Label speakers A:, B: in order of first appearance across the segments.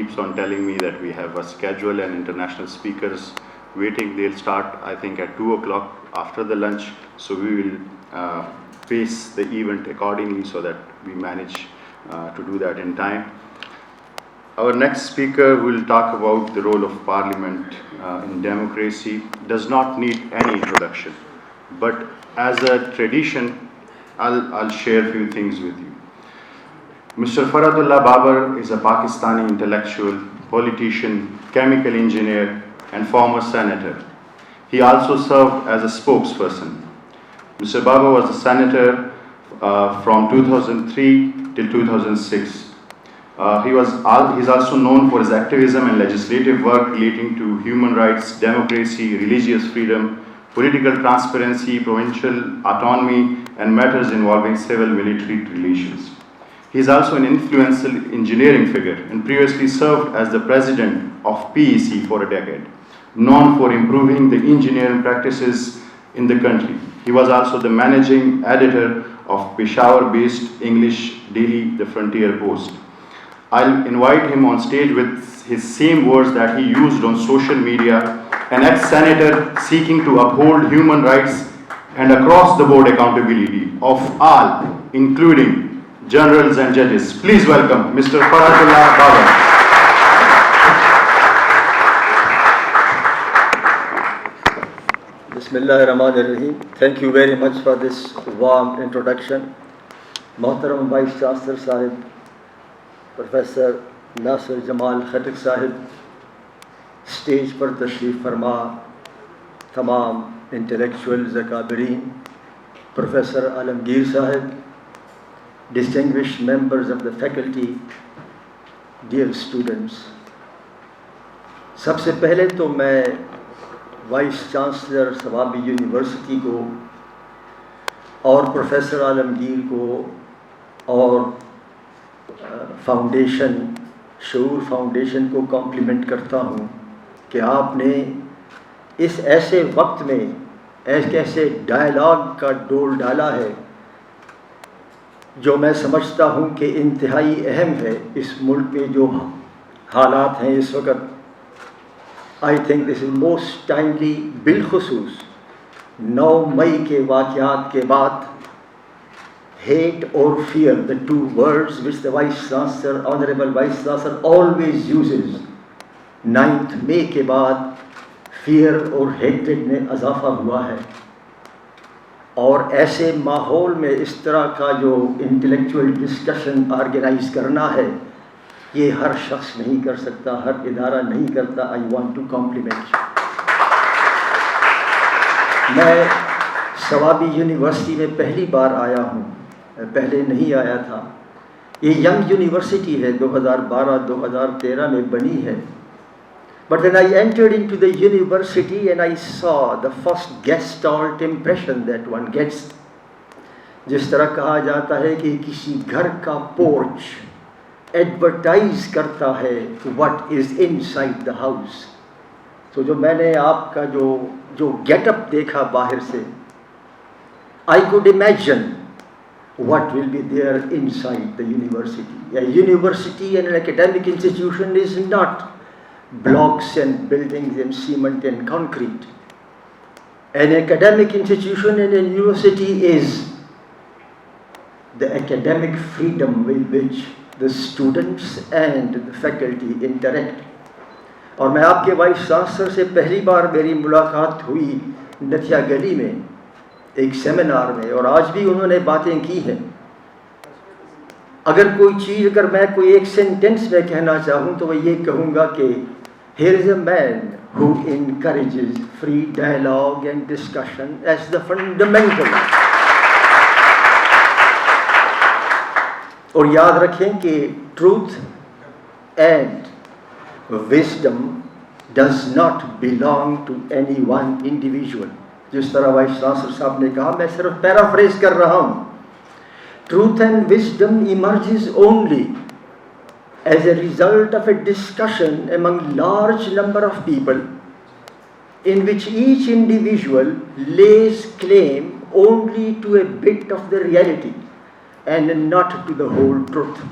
A: keeps on telling me that we have a schedule and international speakers waiting. They'll start, I think, at 2 o'clock after the lunch. So we will pace the event accordingly so that we manage to do that in time. Our next speaker will talk about the role of Parliament in democracy. Does not need any introduction, but as a tradition, I'll share a few things with you. Mr. Faradullah Babar is a Pakistani intellectual, politician, chemical engineer, and former senator. He also served as a spokesperson. Mr. Babar was a senator from 2003 till 2006. He's also known for his activism and legislative work relating to human rights, democracy, religious freedom, political transparency, provincial autonomy, and matters involving civil-military relations. He is also an influential engineering figure and previously served as the president of PEC for a decade, known for improving the engineering practices in the country. He was also the managing editor of Peshawar-based English daily The Frontier Post. I'll invite him on stage with his same words that he used on social media, an ex-senator seeking to uphold human rights and across-the-board accountability of all, including generals and judges. Please welcome Mr. Faradullah Babar.
B: Bismillahirrahmanirrahim. Thank you very much for this warm introduction. Mohtaram Vice Chancellor Sahib, Professor Nasir Jamal Khattak Sahib, stage पर तशरीफ़ फरमा तमाम intellectuals अकाबरीन, professor Alamgir साहब, distinguished members of the faculty, dear students. सबसे पहले तो मैं vice chancellor Swabi university को और प्रोफेसर आलमगीर को और फाउंडेशन शऊर फाउंडेशन को कॉम्प्लीमेंट करता हूँ कि आपने इस ऐसे वक्त में एक ऐसे डायलॉग का डोल डाला है जो मैं समझता हूँ कि इंतहाई अहम है इस मुल्क में जो हालात हैं इस वक्त. I think this is most timely, बिलखुसूस 9 मई के वाक़यात के बाद hate or fear, the two words which the Vice Chancellor, Honorable Vice Chancellor always uses. 9th May के बाद fear और hatred में इजाफा हुआ है और ऐसे माहौल में इस तरह का जो इंटेलेक्चुअल डिस्कशन ऑर्गेनाइज करना है ये हर शख्स नहीं कर सकता, हर इदारा नहीं करता. I want to compliment. मैं स्वाबी यूनिवर्सिटी में पहली बार आया हूँ, पहले नहीं आया था. ये यंग यूनिवर्सिटी है, 2012-2013 में बनी है. But when I entered into the university and I saw the first gestalt impression that one gets, जिस तरह कहा जाता है कि किसी घर का पोर्च एडवर्टाइज करता है what is inside the house. तो जो मैंने आपका जो गेटअप देखा बाहर से, I could imagine what will be there inside the university. A university and an academic institution is not blocks and buildings and cement and concrete. An academic institution and a university is the academic freedom with which the students and the faculty interact. और मैं आपके vice chancellor से पहली बार मेरी मुलाकात हुई नथिया गली में एक सेमिनार में, और आज भी उन्होंने बातें की हैं. अगर कोई चीज़, अगर मैं कोई एक सेंटेंस में कहना चाहूँ तो मैं ये कहूँगा कि here is a man who encourages free dialogue and discussion as the fundamental. और याद रखें कि truth and wisdom does not belong to any one individual. जिस तरह वाइस चांसलर साहब ने कहा, मैं सिर्फ पैराफ्रेज कर रहा हूँ. Truth and wisdom emerges only as a result of a discussion among large number of people in which each individual lays claim only to a bit of the reality and not to the whole truth.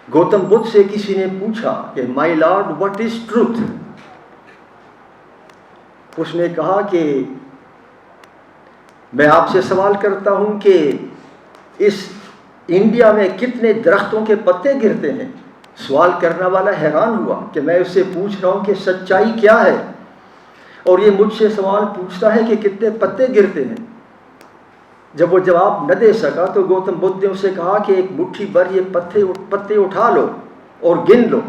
B: Gautam Buddha से किसी ने पूछा कि my Lord what is truth? उसने कहा कि मैं आपसे सवाल करता हूं कि इस इंडिया में कितने दरख्तों के पत्ते गिरते हैं? सवाल करने वाला हैरान हुआ कि मैं उससे पूछ रहा हूं कि सच्चाई क्या है, और ये मुझसे सवाल पूछता है कि कितने पत्ते गिरते हैं। जब वो जवाब न दे सका तो गौतम बुद्ध ने उसे कहा कि एक मुट्ठी भर ये पत्ते उठा लो और गिन लो।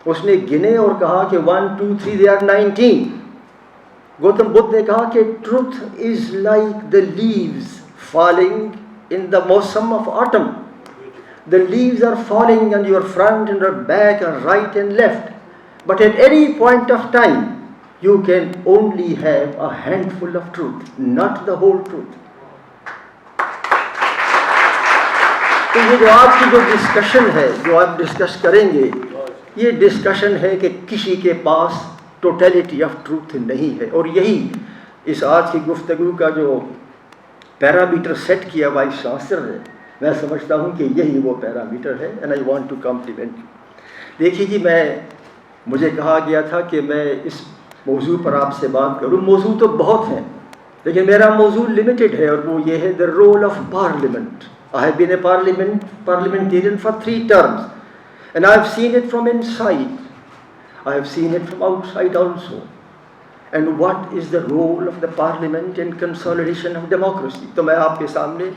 B: उसने गिने और कहा कि 1 2 3 दे आर 19। गौतम बुद्ध ने कहा कि truth is like the leaves falling in the मौसम of autumn. The leaves are falling on your front and your back and right and left, but at any point of time you can only have a handful of truth, not the whole truth. तो ये जो आज की जो discussion है, जो आप discuss करेंगे, ये डिस्कशन है कि किसी के पास टोटलिटी ऑफ ट्रूथ नहीं है। और यही इस आज की गुफ्तगू का जो पैरामीटर सेट किया वाइस चांसलर ने, मैं समझता हूँ कि यही वो पैरामीटर है। And I want to compliment you. देखिए जी, मुझे कहा गया था कि मैं इस मौजू पर आपसे बात करूँ। मौजू तो बहुत हैं, लेकिन मेरा मौजू लिमिटेड है, और वो ये है the role of parliament. I have been a parliamentarian for 3 terms, and I have seen it from inside, I have seen it from outside also. And what is the role of the parliament in consolidation of democracy? तो मैं आपके सामने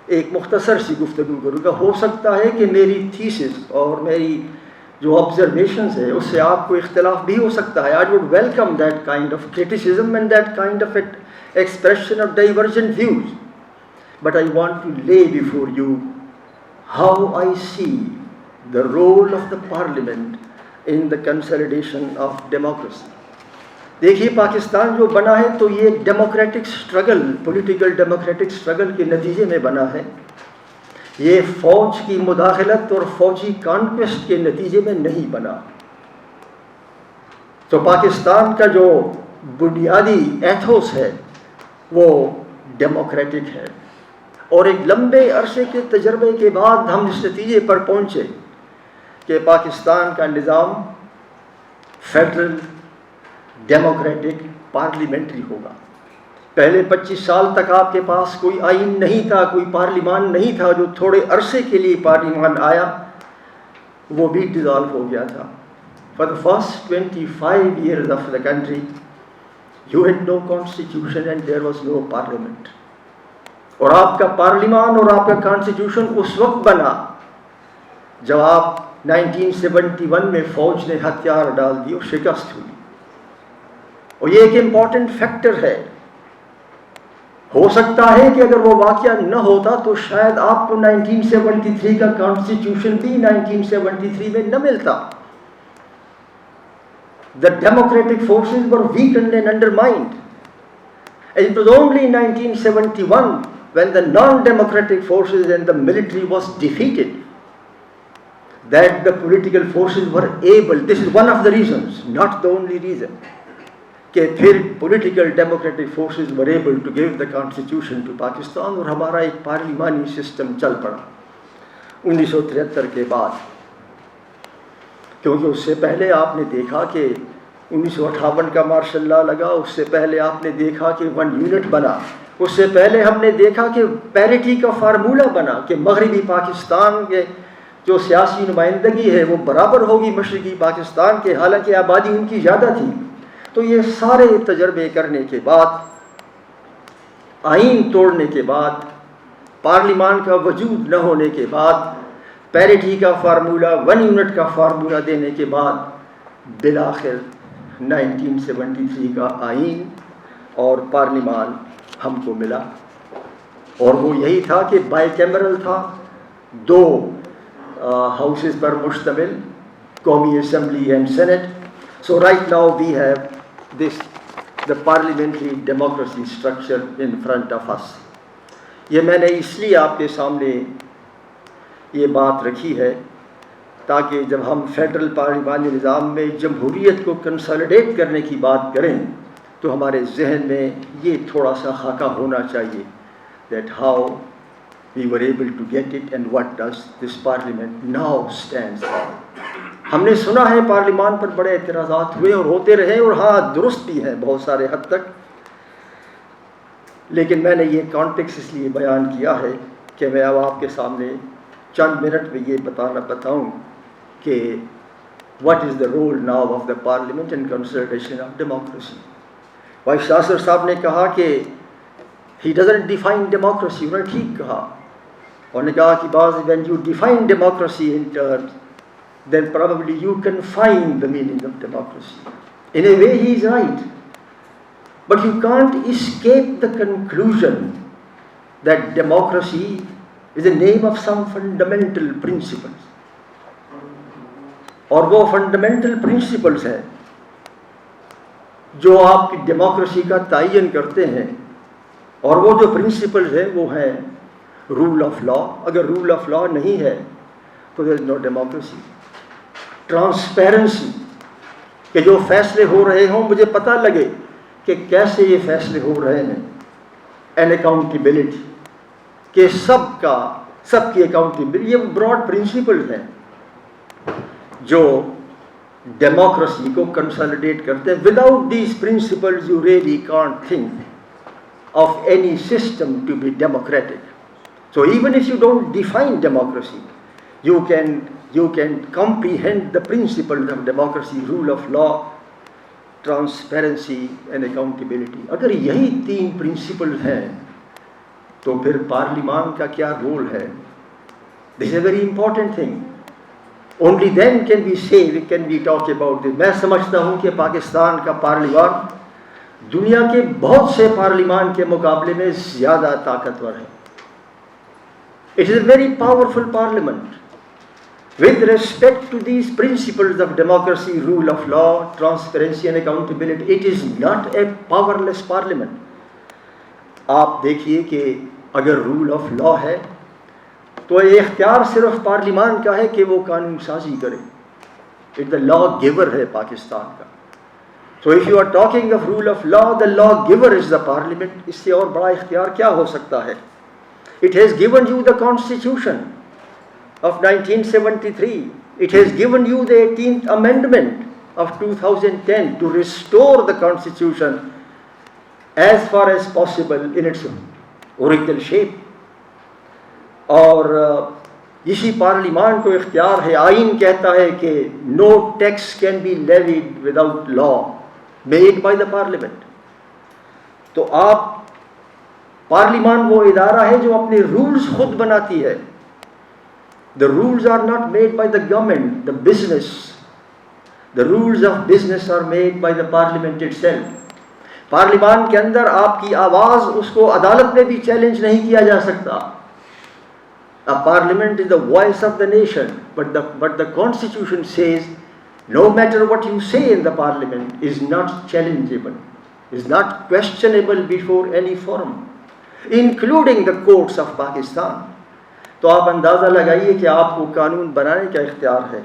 B: एक मुख्तसर सी गुफ्तगू करूँगा। हो सकता है कि मेरी थीसिस और मेरी जो ऑब्जर्वेशंस है उससे आपको इख्तिलाफ भी हो सकता है। I would welcome that kind of criticism and that kind of expression of divergent views, but I want to lay before you how I see the role of the parliament in the consolidation of democracy. देखिए, पाकिस्तान जो बना है तो ये एक democratic struggle, political democratic struggle के नतीजे में बना है। ये फौज की मुदाखलत और फौजी कॉन्क्वेस्ट के नतीजे में नहीं बना। तो पाकिस्तान का जो बुनियादी एथोस है वो डेमोक्रेटिक है, और एक लंबे अरसे के तजर्बे के बाद हम इस नतीजे पर पहुँचे कि पाकिस्तान का निज़ाम फेडरल डेमोक्रेटिक पार्लियामेंट्री होगा। पहले 25 साल तक आपके पास कोई आइन नहीं था, कोई पार्लिमान नहीं था। जो थोड़े अरसे के लिए पार्लिमान आया वो भी डिज़ॉल्व हो गया था। For the first 25 years of the country you had no constitution and there was no parliament. और आपका पार्लिमान और आपका कॉन्स्टिट्यूशन उस वक्त बना जब आप 1971 में फौज ने हथियार डाल दिए और शिकस्त हुई। और ये एक इम्पॉर्टेंट फैक्टर है। हो सकता है कि अगर वो वाक़या न होता तो शायद आपको 1973 का कॉन्स्टिट्यूशन भी 1973 में न मिलता। The democratic forces were weakened and undermined. And it was only in 1971 when the non-democratic forces and the military was defeated that the political forces were able, this is one of the reasons, not the only reason, कि फिर political democratic forces were able to give the constitution to Pakistan, और हमारा एक पार्लिमानी system चल पड़ा 1973 के बाद। क्योंकि उससे पहले आपने देखा कि 1958 का मार्शल लॉ लगा, उससे पहले आपने देखा कि 1 यूनिट बना, उससे पहले हमने देखा कि पैरिटी का फार्मूला बना कि मगरबी पाकिस्तान के जो सियासी नुमाइंदगी है वो बराबर होगी मशरकी पाकिस्तान के, हालांकि आबादी उनकी ज़्यादा थी। तो ये सारे तजर्बे करने के बाद, आइन तोड़ने के बाद, पार्लिमान का वजूद न होने के बाद, पैरिटी का फार्मूला 1 यूनिट का फार्मूला देने के बाद बिलाखिर 1973 का आइन और पार्लिमान हमको मिला। और वो यही था कि बाइकैमरल था, 2 हाउसेस पर मुश्तमिल, कौमी assembly and senate. So right now we have this the parliamentary democracy structure in front of us. ये मैंने इसलिए आपके सामने ये बात रखी है ताकि जब हम फेडरल पार्लिमानी निज़ाम में जमहूरियत को कंसोलिडेट करने की बात करें तो हमारे जहन में ये थोड़ा सा खाका होना चाहिए that how we were able to get it, and what does this parliament now stands for. हमने सुना है पार्लिमान पर बड़े एतराज़ात हुए और होते रहे, और हाँ दुरुस्त भी हैं बहुत सारे हद तक, लेकिन मैंने ये कॉन्टेक्स्ट इसलिए बयान किया है कि मैं अब आपके सामने चंद मिनट में ये बताऊं कि what is the role now of the parliament in consolidation of democracy. भाई शासर साहब ने कहा कि he doesn't define democracy, उन्होंने ठीक कहा, उन्होंने कहा कि बाज़ when you define democracy in terms, then probably you confine the meaning of democracy. In a way he is right, but you can't escape the conclusion that democracy is the name of some fundamental principles. और वो fundamental principles हैं जो आपकी democracy का तयन करते हैं, और वो जो प्रिंसिपल्स हैं वो हैं रूल ऑफ लॉ. अगर रूल ऑफ लॉ नहीं है तो there is no democracy. Transparency, कि जो फैसले हो रहे हों मुझे पता लगे कि कैसे ये फैसले हो रहे हैं. एंड अकाउंटेबिलिटी, कि सबकी अकाउंटेबिलिटी, ये ब्रॉड प्रिंसिपल्स हैं जो डेमोक्रेसी को कंसोलिडेट करते हैं. Without these principles you really can't think of any system to be democratic. So even if you don't define democracy, you can comprehend the principles of democracy, rule of law, transparency and accountability. अगर यही तीन principal हैं तो फिर parliament का क्या role है? This is a very important thing. Only then can we talk about this. मैं समझता हूँ कि पाकिस्तान का पार्लिमान दुनिया के बहुत से पार्लिमान के मुकाबले में ज़्यादा ताकतवर है. It is a very powerful parliament. With respect to these principles of democracy, rule of law, transparency and accountability, it is not a powerless parliament. आप देखिए कि अगर रूल ऑफ लॉ है तो ये इख्तियार सिर्फ पार्लिमान का है कि वो कानून साजी करे. इट द लॉ गिवर है पाकिस्तान का. So if you are talking of rule of law, the law giver is the parliament. इससे और बड़ा इख्तियार क्या हो सकता है? It has given you the constitution of 1973. It has given you the 18th Amendment of 2010 to restore the Constitution as far as possible in its original shape. और इसी पार्लिमान को इख्तियार है, आइन कहता है कि no tax can be levied without law made by the parliament. तो आप पार्लिमान वो इदारा है जो अपने रूल्स खुद बनाती है. The rules are not made by the government, the business. The rules of business are made by the parliament itself. Parliament के अंदर आपकी आवाज़ उसको अदालत में भी चैलेंज नहीं किया जा सकता. A parliament is the voice of the nation, but the constitution says no matter what you say in the parliament is not challengeable, is not questionable before any forum, including the courts of Pakistan. तो आप अंदाज़ा लगाइए कि आपको कानून बनाने का इख्तियार है,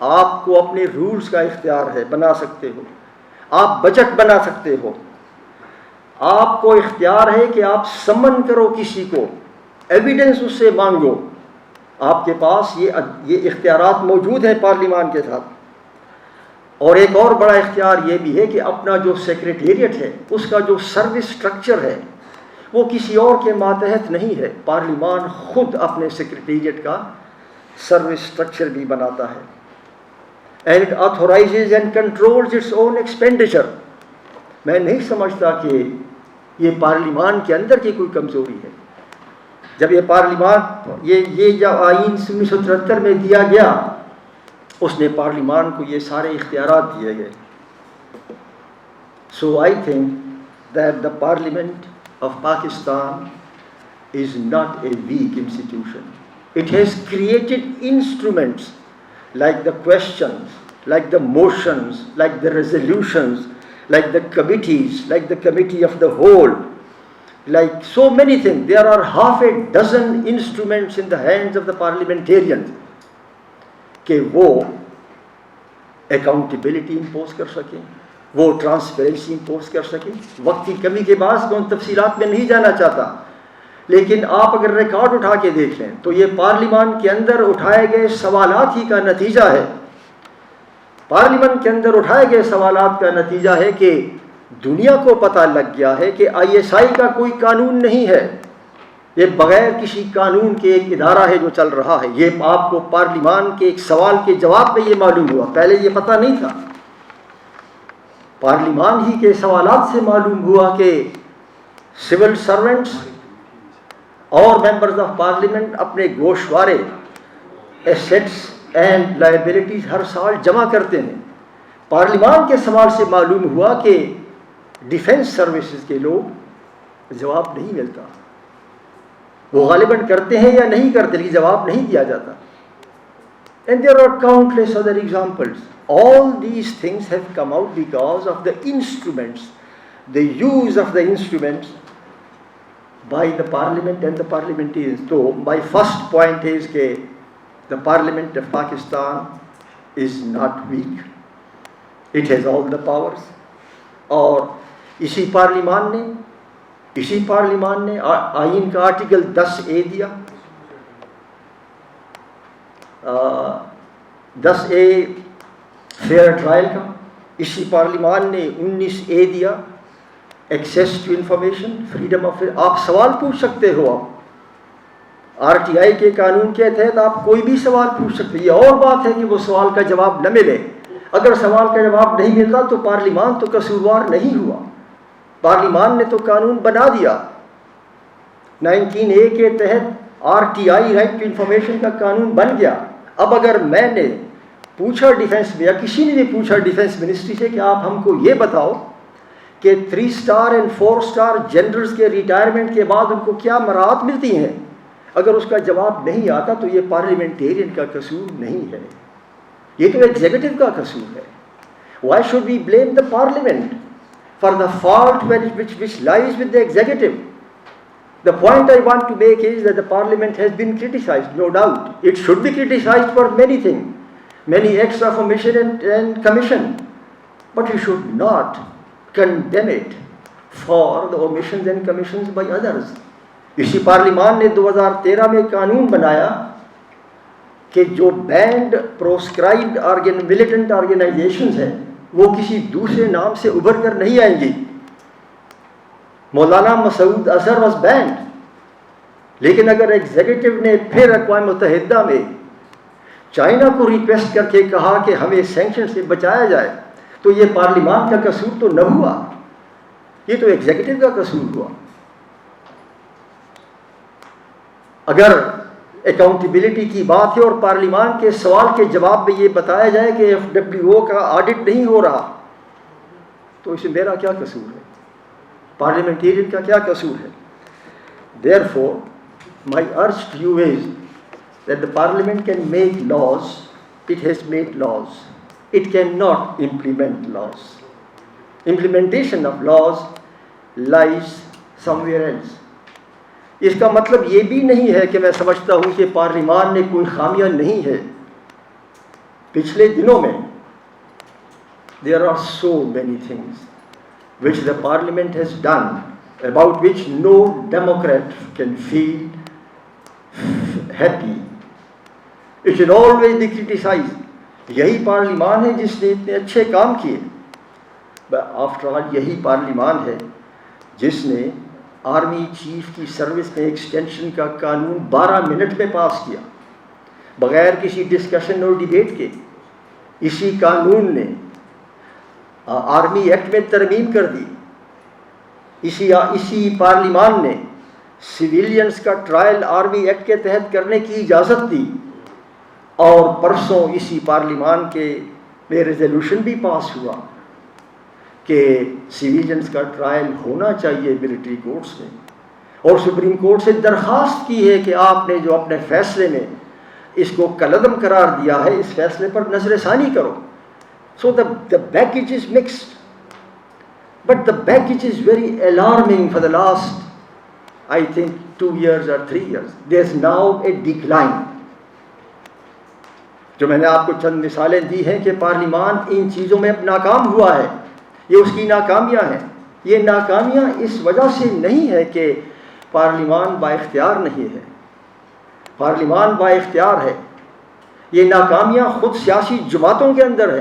B: आपको अपने रूल्स का इख्तियार है, बना सकते हो, आप बजट बना सकते हो, आपको इख्तियार है कि आप समन करो किसी को, एविडेंस उससे मांगो. आपके पास ये इख्तियारात मौजूद हैं पार्लिमान के साथ. और एक और बड़ा इख्तियार ये भी है कि अपना जो सेक्रेटेरिएट है उसका जो सर्विस स्ट्रक्चर है वो किसी और के मातहत नहीं है. पार्लिमान खुद अपने सेक्रेटेरिएट का सर्विस स्ट्रक्चर भी बनाता है. And it authorises and controls its own expenditure. मैं नहीं समझता कि ये पार्लिमान के अंदर की कोई कमज़ोरी है. जब ये पार्लिमान ये जब आइन 1973 में दिया गया, उसने पार्लिमान को ये सारे इख्तियारात दिए गए. So I think that the parliament of Pakistan is not a weak institution. It has created instruments like the questions, like the motions, like the resolutions, like the committees, like the committee of the whole, like so many things. There are half a dozen instruments in the hands of the parliamentarians कि वो accountability impose कर सकें, वो transparency impose कर सके. वक्त की कमी के बाद मैं उन तफसीलात में नहीं जाना चाहता, लेकिन आप अगर रिकॉर्ड उठा के देख लें तो ये पार्लियामान के अंदर उठाए गए सवालात ही का नतीजा है। पार्लियामेंट के अंदर उठाए गए सवालात का नतीजा है कि दुनिया को पता लग गया है कि आईएसआई का कोई कानून नहीं है, ये बगैर किसी कानून के एक इदारा है जो चल रहा है। ये आपको पार्लियामान के एक सवाल के जवाब में ये मालूम हुआ, पहले ये पता नहीं था। पार्लियामान ही के सवालात से मालूम हुआ कि सिविल सर्वेंट्स और मेंबर्स ऑफ पार्लियामेंट अपने गोशवारे एसेट्स एंड लायबिलिटीज हर साल जमा करते हैं। पार्लियामान के सवाल से मालूम हुआ कि डिफेंस सर्विसेज के लोग जवाब नहीं मिलता, वो गालिबन करते हैं या नहीं करते लेकिन जवाब नहीं दिया जाता। And there are countless other examples. All these things have come out because of the instruments, the use of the instruments by the parliament and the parliamentarians. So my first point is that the parliament of Pakistan is not weak, it has all the powers. और इसी पार्लियामान ने आइन का article 10A दिया, 10A fair trial का। इसी पार्लियामान ने 19A दिया, access to information, freedom of. आप सवाल पूछ सकते हो, आप आरटीआई के कानून के तहत आप कोई भी सवाल पूछ सकते हैं। ये और बात है कि वो सवाल का जवाब न मिले। अगर सवाल का जवाब नहीं मिलता तो पार्लियामान तो कसूरवार नहीं हुआ, पार्लियामान ने तो कानून बना दिया। 19A के तहत आरटीआई, राइट टू इंफॉर्मेशन का कानून बन गया। अब अगर मैंने पूछा डिफेंस में या किसी ने भी पूछा डिफेंस मिनिस्ट्री से कि आप हमको ये बताओ कि 3 स्टार एंड 4 स्टार जनरल्स के रिटायरमेंट के बाद उनको क्या मराहत मिलती हैं, अगर उसका जवाब नहीं आता तो ये पार्लियामेंटेरियन का कसूर नहीं है, ये तो एग्जीक्यूटिव का कसूर है। Why should we blame the parliament for the fault which lies with the executive? The point I want to make is that the parliament has been criticized, no doubt. It should be criticized for many things, many acts of omission and commission, but you should not condemn it for the omissions and commissions by others. इसी पार्लियामान ने 2013 में कानून बनाया कि जो band proscribed militant organisations हैं वो किसी दूसरे नाम से उभर कर नहीं आएंगी। मौलाना मसूद अजहर वॉज बैंड, लेकिन अगर एग्जीक्यूटिव ने फिर अक़वाम मुत्तहिदा में चाइना को रिक्वेस्ट करके कहा कि हमें सैंक्शन से बचाया जाए तो ये पार्लियामान का कसूर तो न हुआ, ये तो एग्जीक्यूटिव का कसूर हुआ। अगर अकाउंटेबिलिटी की बात है और पार्लियामान के सवाल के जवाब में ये बताया जाए कि FWO का ऑडिट नहीं हो रहा तो इसमें मेरा क्या कसूर है, पार्लियामेंटेरियन का क्या कसूर है? Therefore, my urge to you is that the parliament can make laws, it has made laws, it cannot implement laws. Implementation of laws lies somewhere else. इसका मतलब ये भी नहीं है कि मैं समझता हूँ कि पार्लियामान में कोई खामियां नहीं है। पिछले दिनों में there are so many things which the parliament has done about which no democrat can feel happy. It should always be criticized. यही पार्लियामान है जिसने इतने अच्छे काम किए। आफ्टर ऑल यही पार्लियामान है जिसने आर्मी चीफ की सर्विस में एक्सटेंशन का कानून 12 मिनट में पास किया बगैर किसी डिस्कशन और डिबेट के। इसी कानून ने आर्मी एक्ट में तरमीम कर दी। इसी पार्लियामान ने सिविलियंस का ट्रायल आर्मी एक्ट के तहत करने की इजाज़त दी और परसों इसी पार्लियामान के में रेजोल्यूशन भी पास हुआ कि सिविलियंस का ट्रायल होना चाहिए मिलिट्री कोर्ट्स में, और सुप्रीम कोर्ट से दरख्वास्त की है कि आपने जो अपने फैसले में इसको कलअदम करार दिया है इस फैसले पर नजरसानी करो। So the baggage is mixed, but the baggage is very alarming for the last I think 2 years or 3 years. There is now a decline. जो मैंने आपको चंद मिसालें दी हैं कि पार्लियामान इन चीज़ों में अब नाकाम हुआ है, ये उसकी नाकामियां हैं। ये नाकामियां इस वजह से नहीं है कि पार्लिमान बाइख्तियार नहीं है, पार्लिमान बाइख्तियार है। ये नाकामियाँ खुद सियासी जमातों के अंदर है।